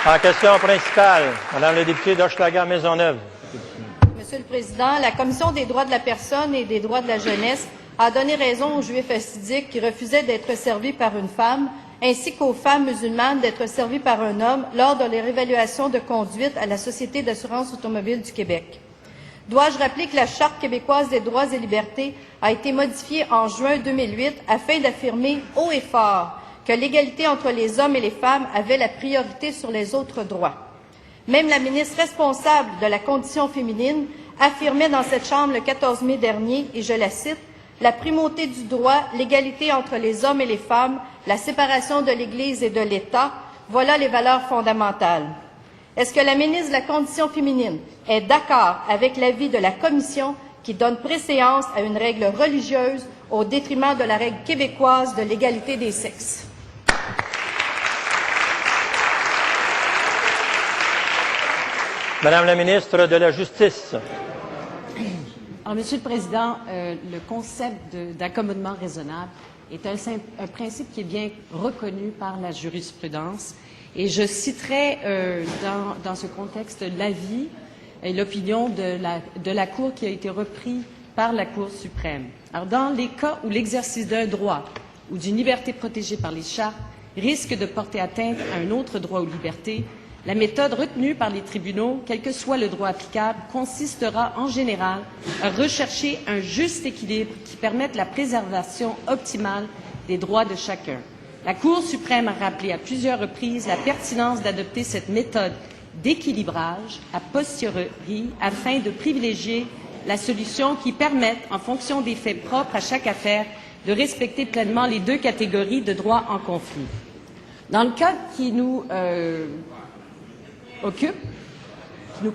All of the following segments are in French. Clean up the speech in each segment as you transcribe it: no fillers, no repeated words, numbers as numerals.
En question principale, Madame la députée d'Hochelaga-Maisonneuve. Monsieur le Président, la Commission des droits de la personne et des droits de la jeunesse a donné raison aux Juifs hassidiques qui refusaient d'être servis par une femme, ainsi qu'aux femmes musulmanes d'être servies par un homme lors de leur évaluation de conduite à la Société d'assurance automobile du Québec. Dois-je rappeler que la Charte québécoise des droits et libertés a été modifiée en juin 2008 afin d'affirmer haut et fort que l'égalité entre les hommes et les femmes avait la priorité sur les autres droits. Même la ministre responsable de la condition féminine affirmait dans cette Chambre le 14 mai dernier, et je la cite, « La primauté du droit, l'égalité entre les hommes et les femmes, la séparation de l'Église et de l'État, voilà les valeurs fondamentales. » Est-ce que la ministre de la Condition féminine est d'accord avec l'avis de la Commission qui donne préséance à une règle religieuse au détriment de la règle québécoise de l'égalité des sexes? Madame la ministre de la Justice. Alors, Monsieur le Président, le concept d'accommodement raisonnable est un principe qui est bien reconnu par la jurisprudence. Et je citerai dans ce contexte l'avis et l'opinion de la Cour qui a été repris par la Cour suprême. Alors, dans les cas où l'exercice d'un droit ou d'une liberté protégée par les chartes risque de porter atteinte à un autre droit ou liberté, la méthode retenue par les tribunaux, quel que soit le droit applicable, consistera en général à rechercher un juste équilibre qui permette la préservation optimale des droits de chacun. La Cour suprême a rappelé à plusieurs reprises la pertinence d'adopter cette méthode d'équilibrage a posteriori afin de privilégier la solution qui permette, en fonction des faits propres à chaque affaire, de respecter pleinement les deux catégories de droits en conflit. Dans le cas qui nous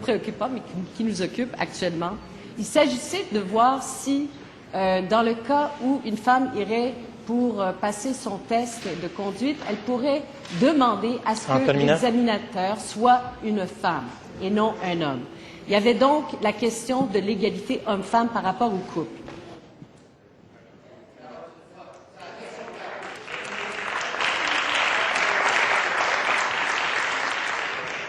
préoccupe pas, mais qui nous occupe actuellement, il s'agissait de voir si, dans le cas où une femme irait pour passer son test de conduite, elle pourrait demander à ce que l'examinateur soit une femme et non un homme. Il y avait donc la question de l'égalité homme-femme par rapport au couple.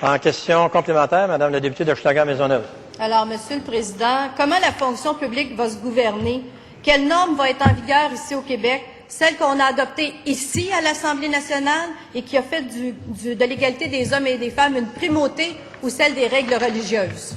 En question complémentaire, Madame la députée d'Hochelaga-Maisonneuve. Alors, Monsieur le Président, comment la fonction publique va se gouverner? Quelle norme va être en vigueur ici au Québec? Celle qu'on a adoptée ici à l'Assemblée nationale et qui a fait de l'égalité des hommes et des femmes une primauté, ou celle des règles religieuses?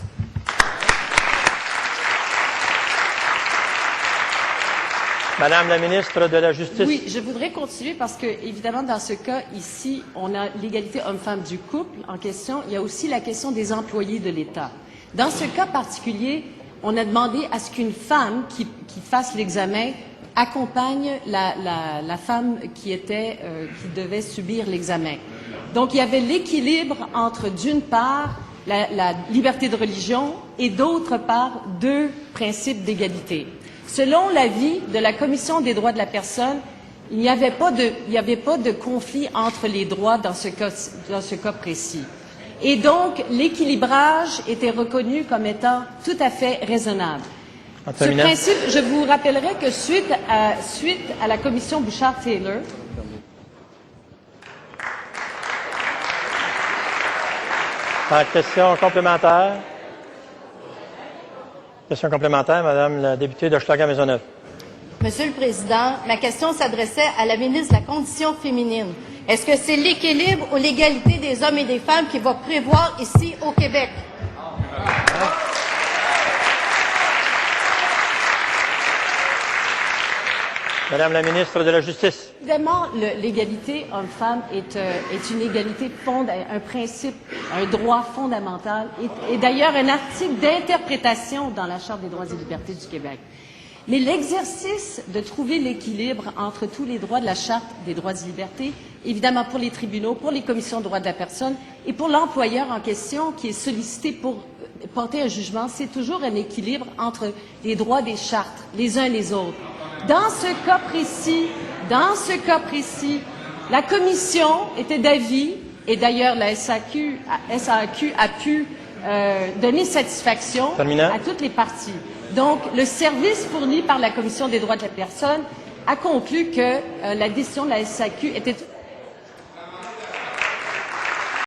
Madame la ministre de la Justice. Oui, je voudrais continuer parce que, évidemment, dans ce cas ici, on a l'égalité homme-femme du couple en question. Il y a aussi la question des employés de l'État. Dans ce cas particulier, on a demandé à ce qu'une femme qui fasse l'examen accompagne la femme qui devait subir l'examen. Donc, il y avait l'équilibre entre, d'une part, la liberté de religion et, d'autre part, deux principes d'égalité. Selon l'avis de la Commission des droits de la personne, il n'y avait pas de conflit entre les droits dans ce cas précis. Et donc, l'équilibrage était reconnu comme étant tout à fait raisonnable. Ce principe, je vous rappellerai que suite à la commission Bouchard-Taylor, Question complémentaire. Question complémentaire, Madame la députée d'Hochelaga-Maisonneuve. Monsieur le Président, ma question s'adressait à la ministre de la Condition féminine. Est-ce que c'est l'équilibre ou l'égalité des hommes et des femmes qui va prévoir ici au Québec? Madame la ministre de la Justice. Évidemment, l'égalité homme-femme est une égalité un principe, un droit fondamental et d'ailleurs un article d'interprétation dans la Charte des droits et libertés du Québec. Mais l'exercice de trouver l'équilibre entre tous les droits de la Charte des droits et libertés, évidemment pour les tribunaux, pour les commissions de droits de la personne et pour l'employeur en question qui est sollicité pour porter un jugement, c'est toujours un équilibre entre les droits des chartes, les uns et les autres. Dans ce cas précis, la Commission était d'avis, et d'ailleurs la SAQ a pu donner satisfaction à toutes les parties. Donc, le service fourni par la Commission des droits de la personne a conclu que la décision de la SAQ était